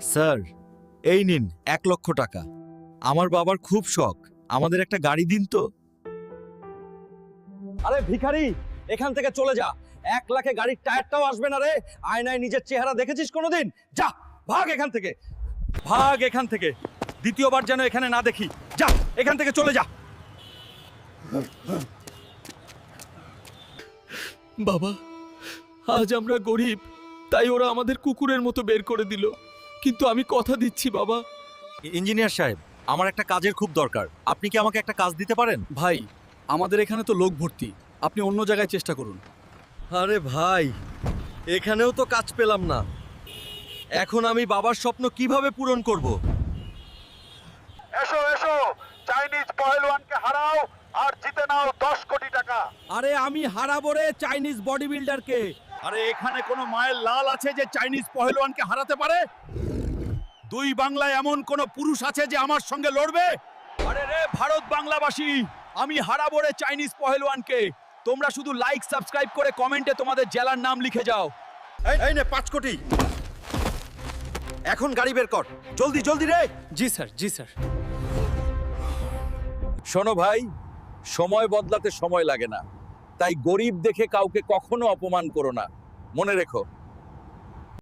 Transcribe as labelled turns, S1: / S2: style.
S1: Sir, এই নিন 1,00,000 টাকা। আমার বাবার খুব শখ, আমাদের একটা গাড়ি দিন তো।
S2: আরে ভিখারি, এখান থেকে চলে যা। 1,00,000-এ গাড়ির টায়ারটাও আসবে না রে। আয়নায় নিজের চেহারা দেখেছিস কোনোদিন? যা, ভাগ এখান থেকে, ভাগ এখান থেকে। দ্বিতীয়বার যেন এখানে না দেখি। যা, এখান থেকে চলে যা।
S3: বাবা, আজ আমরা গরিব, তাই ওরা আমাদের কুকুরের মতো বের করে দিল। কিন্তু আমি কথা দিচ্ছি বাবা।
S1: ইঞ্জিনিয়ার সাহেব, আমার একটা কাজের খুব দরকার। আপনি কি আমাকে একটা কাজ দিতে পারেন?
S3: ভাই, আমাদের এখানে তো লোক ভর্তি, আপনি অন্য জায়গায় চেষ্টা করুন।
S2: আরে ভাই, এখানেও তো কাজ পেলাম না। এখন আমি বাবার স্বপ্ন কিভাবে পূরণ করব?
S4: এসো এসো, চাইনিজ পহেলওয়ানকে হারাও আর জিতে নাও 10 কোটি টাকা।
S2: আরে আমি হারাবো রে চাইনিজ বডি বিল্ডারকে।
S4: আরে এখানে কোনো মায়ের লাল আছে যে চাইনিজ পহেলওয়ানকে হারাতে পারে? দুই বাংলায় এমন কোন পুরুষ আছে যে আমার সঙ্গে লড়বে?
S2: আরে রে ভারত বাংলাবাসী, আমি হারাবো রে চাইনিজ পহেলওয়ানকে। তোমরা শুধু লাইক সাবস্ক্রাইব করে কমেন্টে তোমাদের জেলার নাম লিখে যাও। এই নে 5 কোটি। এখন গাড়ি বের কর, জলদি জলদি রে।
S3: জি স্যার, জি স্যার।
S2: শোনো ভাই, সময় বদলাতে সময় লাগে না, তাই গরিব দেখে কাউকে কখনো অপমান করো না। মনে রেখো,